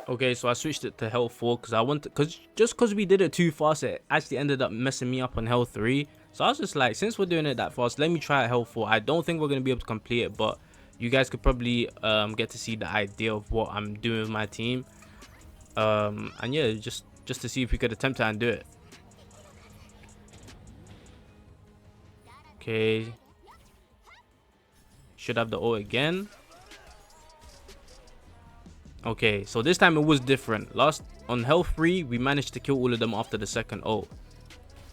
Okay, so I switched it to health 4 because I wanted, because we did it too fast, it actually ended up messing me up on health 3. So I was just like, since we're doing it that fast, let me try it health 4. I don't think we're gonna be able to complete it, but you guys could probably get to see the idea of what I'm doing with my team. And yeah, just to see if we could attempt it and do it. Okay. Should have the ult again. Okay, so this time it was different. Last on health 3, we managed to kill all of them after the second ult.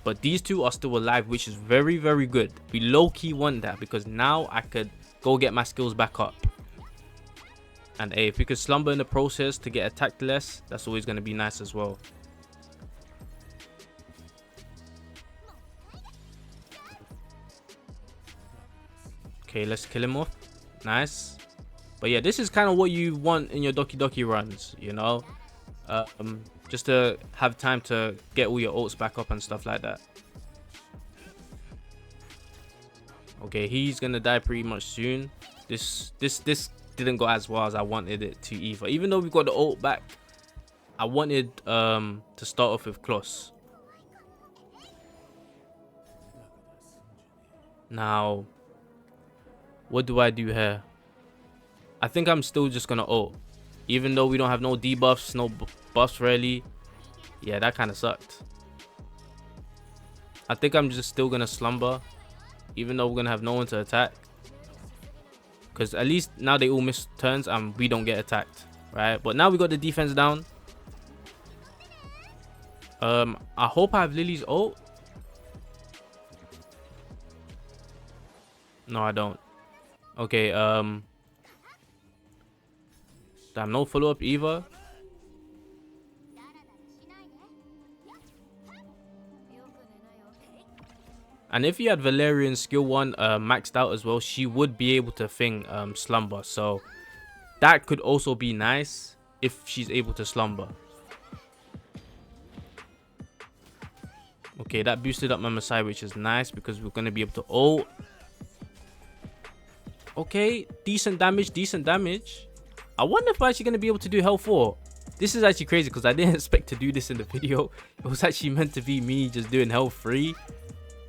But these two are still alive, which is very, very good. We low-key want that because now I could go get my skills back up. And hey, if we could slumber in the process to get attacked less, that's always going to be nice as well. Okay, let's kill him off. Nice. But yeah, this is kind of what you want in your Doki runs, you know? Just to have time to get all your ults back up and stuff like that. Okay, he's gonna die pretty much soon. This didn't go as well as I wanted it to either. Even though we got the ult back, I wanted to start off with Kloss. Now, what do I do here? I think I'm still just gonna ult. Even though we don't have no debuffs, no buffs really. Yeah, that kind of sucked. I think I'm just still gonna slumber. Even though we're gonna have no one to attack. Because at least now they all miss turns and we don't get attacked. Right? But now we got the defense down. I hope I have Lily's ult. No, I don't. Okay, damn, no follow-up either. And if you had Valerian's skill 1 maxed out as well, she would be able to slumber. So that could also be nice if she's able to slumber. Okay, that boosted up my Messiah, which is nice because we're going to be able to ult. Okay, decent damage, decent damage. I wonder if I'm actually going to be able to do health 4. This is actually crazy because I didn't expect to do this in the video. It was actually meant to be me just doing health 3.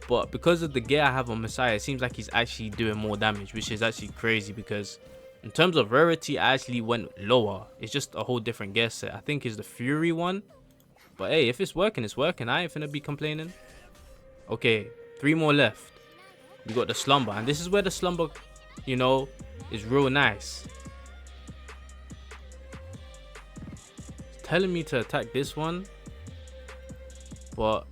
But because of the gear I have on Messiah, it seems like he's actually doing more damage, which is actually crazy because in terms of rarity, I actually went lower. It's just a whole different gear set. I think it's the Fury one. But hey, if it's working, it's working. I ain't finna be complaining. Okay, 3 more left. We got the slumber. And this is where the slumber, you know, is real nice. It's telling me to attack this one. But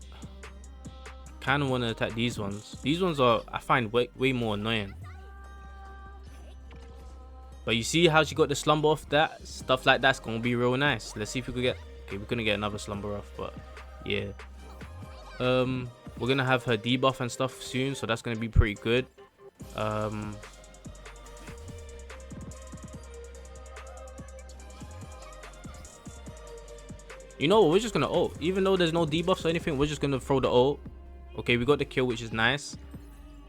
kind of want to attack these ones. These ones are, I find, way more annoying. But you see how she got the slumber off that? Stuff like that's going to be real nice. Let's see if we could get... Okay, we're going to get another slumber off, but yeah. We're going to have her debuff and stuff soon, so that's going to be pretty good. You know what? We're just going to ult. Even though there's no debuffs or anything, we're just going to throw the ult. Okay, we got the kill, which is nice.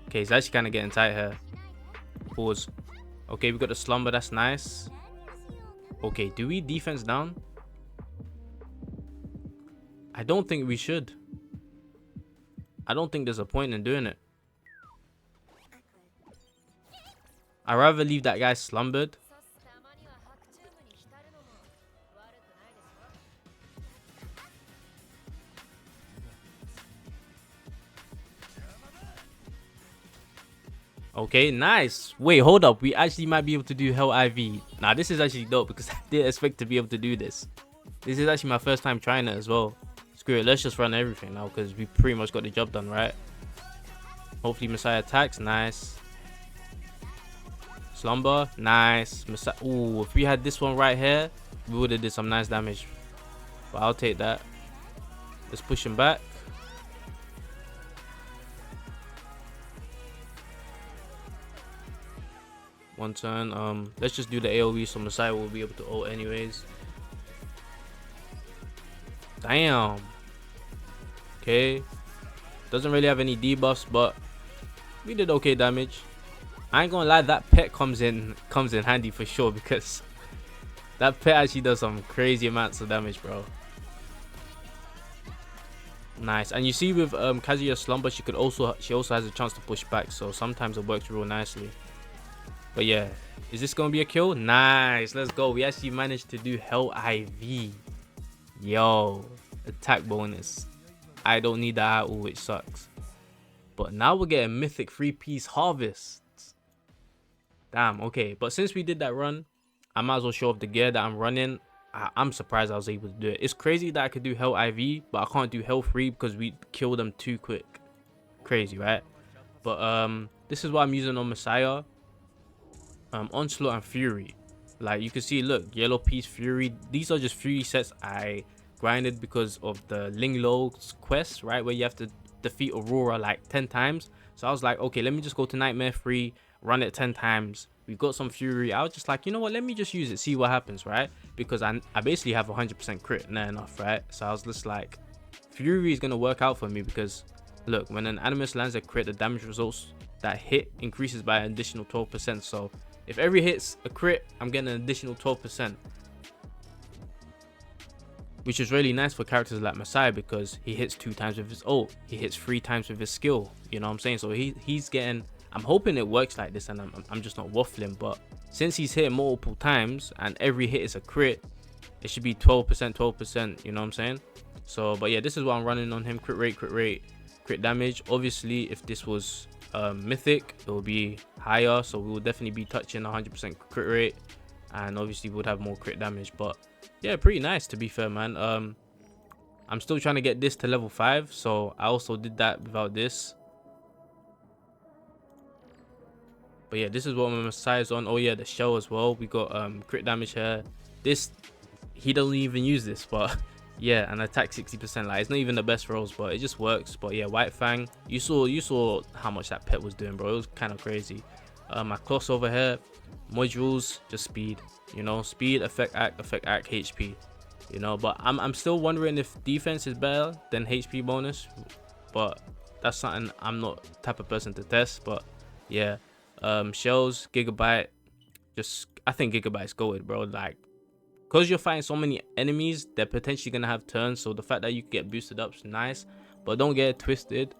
Okay, it's actually kind of getting tight here. Pause. Okay, we got the slumber. That's nice. Okay, do we defense down? I don't think we should. I don't think there's a point in doing it. I'd rather leave that guy slumbered. Okay, nice. Wait, hold up. We actually might be able to do Hell IV. Nah, this is actually dope because I didn't expect to be able to do this. This is actually my first time trying it as well. Screw it, let's just run everything now because we pretty much got the job done, right? Hopefully Messiah attacks. Nice. Slumber. Nice. Messiah. Ooh, if we had this one right here, we would have did some nice damage. But I'll take that. Let's push him back. One turn. Let's just do the AoE so Messiah will be able to ult anyways. Damn. Okay. Doesn't really have any debuffs, but we did okay damage. I ain't gonna lie, that pet comes in handy for sure because That pet actually does some crazy amounts of damage, bro. Nice. And you see with Kazuya's slumber, she also has a chance to push back, so sometimes it works real nicely. But yeah, is this gonna be a kill? Nice, let's go. We actually managed to do Hell IV. Yo, attack bonus. I don't need that at all, which sucks. But now we're getting mythic 3-piece harvests. Damn, okay. But since we did that run, I might as well show off the gear that I'm running. I'm surprised I was able to do it. It's crazy that I could do Hell IV, but I can't do Hell 3 because we killed them too quick. Crazy, right? But this is what I'm using on Messiah. Onslaught and Fury. Like you can see, look, Yellow Piece, Fury. These are just Fury sets I grinded because of the Ling Lo's quest, right? Where you have to defeat Aurora like 10 times. So I was like, okay, let me just go to Nightmare 3, run it 10 times. We got some Fury. I was just like, you know what, let me just use it, see what happens, right? Because I basically have 100% crit, not enough, right? So I was just like, Fury is going to work out for me because, look, when an Animus lands a crit, the damage results that hit increases by an additional 12%. So if every hit's a crit, I'm getting an additional 12%. Which is really nice for characters like Messiah because he hits 2 times with his ult. He hits 3 times with his skill. You know what I'm saying? So he's getting... I'm hoping it works like this and I'm just not waffling. But since he's hitting multiple times and every hit is a crit, it should be 12%, 12%. You know what I'm saying? So, but yeah, this is what I'm running on him. Crit rate, crit damage. Obviously, if this was mythic, it will be higher. So we will definitely be touching 100% crit rate. And obviously we would have more crit damage. But yeah, pretty nice to be fair, man. I'm still trying to get this to level 5. So I also did that without this. But yeah, this is what my Messiah's on. Oh yeah, the shell as well. We got crit damage here. This, he doesn't even use this, but yeah, and attack 60%. Like, it's not even the best rolls, but it just works. But yeah, White Fang, you saw how much that pet was doing, bro. It was kind of crazy. My crossover here, modules, just speed. You know, speed, effect act, HP. You know, but I'm still wondering if defense is better than HP bonus. But that's something I'm not the type of person to test. But yeah. Shells, Gigabyte, just I think Gigabyte's goated, bro. Like, because you're fighting so many enemies, they're potentially gonna have turns, so the fact that you can get boosted up is nice, but don't get it twisted.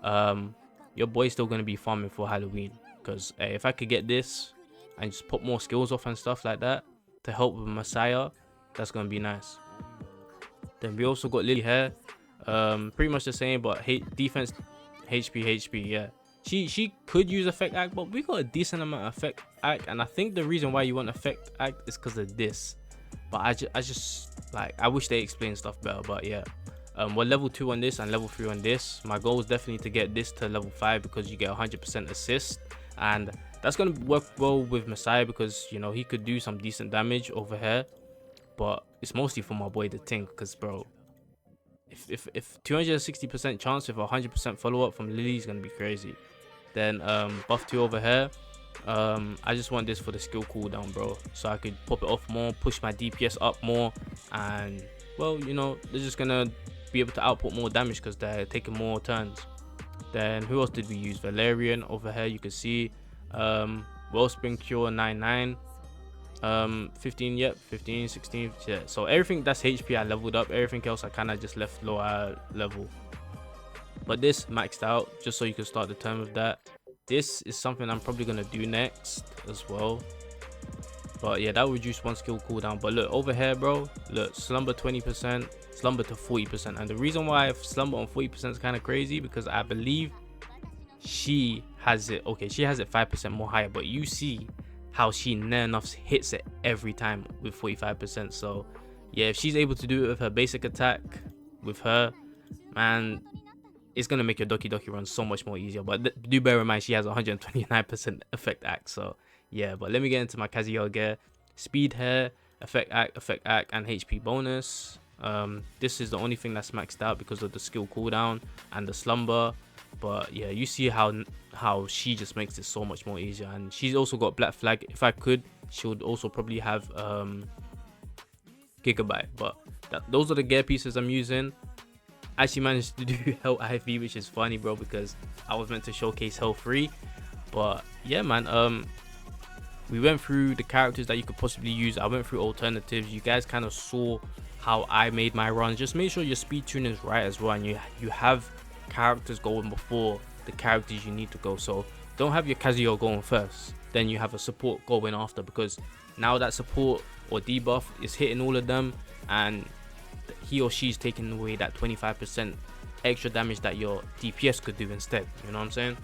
Your boy's still gonna be farming for Halloween, because if I could get this and just put more skills off and stuff like that to help with Messiah, that's gonna be nice. Then we also got Lily here, pretty much the same, but defense, HP, yeah. She could use effect act, but we got a decent amount of effect act, and I think the reason why you want effect act is because of this. But I just like, I wish they explained stuff better. But yeah, we're level 2 on this and level 3 on this. My goal is definitely to get this to level 5 because you get 100% assist, and that's gonna work well with Messiah because, you know, he could do some decent damage over here. But it's mostly for my boy the Tink, because bro, if 260% chance with 100% follow up from Lily is gonna be crazy. Then buff 2 over here. I just want this for the skill cooldown, bro, so I could pop it off more, push my DPS up more, and well, you know, they're just gonna be able to output more damage because they're taking more turns. Then who else did we use? Valerian over here, you can see. Wellspring Cure 99. 15, yep, 15, 16, yeah. So everything that's HP I leveled up, everything else I kind of just left lower level. But this maxed out just so you can start the turn with that. This is something I'm probably gonna do next as well. But yeah, that will reduce 1 skill cooldown. But look over here, bro, look, slumber 20%, slumber to 40%. And the reason why slumber on 40% is kind of crazy because I believe she has it, okay, she has it 5% more higher, but you see how she near enough hits it every time with 45%. So yeah, if she's able to do it with her basic attack with her, man, it's gonna make your Doki run so much more easier. But do bear in mind she has 129% effect act. So yeah, but let me get into my Kazuya gear. Speed here, effect act, and HP bonus. This is the only thing that's maxed out because of the skill cooldown and the slumber. But yeah, you see how she just makes it so much more easier. And she's also got Black Flag. If I could, she would also probably have Gigabyte. But those are the gear pieces I'm using. I actually managed to do Hell IV, which is funny, bro, because I was meant to showcase Hell 3. But yeah, man, We went through the characters that you could possibly use. I went through alternatives. You guys kind of saw how I made my run. Just make sure your speed tune is right as well, and you have characters going before the characters you need to go. So don't have your Kazuya going first, then you have a support going after, because now that support or debuff is hitting all of them, and he or she's taking away that 25% extra damage that your DPS could do instead. You know what I'm saying?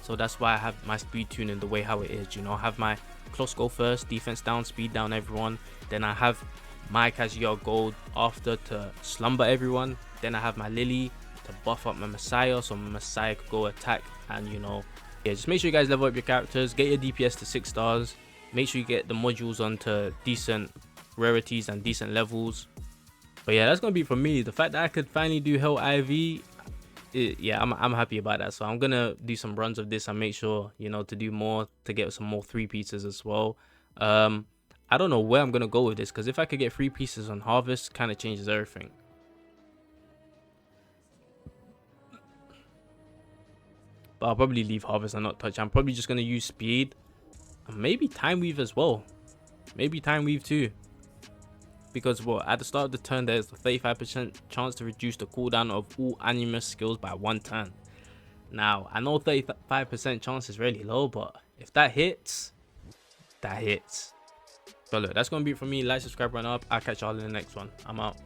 So that's why I have my speed tuning the way how it is. You know, I have my Kloss go first, defense down, speed down everyone. Then I have my Kazuya gold after to slumber everyone. Then I have my Lily to buff up my Messiah, so my Messiah could go attack. And you know, yeah, just make sure you guys level up your characters, get your DPS to 6 stars, make sure you get the modules onto decent rarities and decent levels. But yeah, that's gonna be for me. The fact that I could finally do Hell IV, yeah, I'm happy about that. So I'm gonna do some runs of this and make sure, you know, to do more, to get some more 3 pieces as well. I don't know where I'm gonna go with this, because if I could get 3 pieces on Harvest, kind of changes everything. But I'll probably leave Harvest and not touch. I'm probably just gonna use speed and maybe Time Weave as well. Maybe Time Weave too, because well, at the start of the turn there's a 35% chance to reduce the cooldown of all animus skills by 1 turn. Now I know 35% chance is really low, but if that hits, that hits. But look, that's gonna be it for me. Like, subscribe, run up. I'll catch y'all in the next one. I'm out.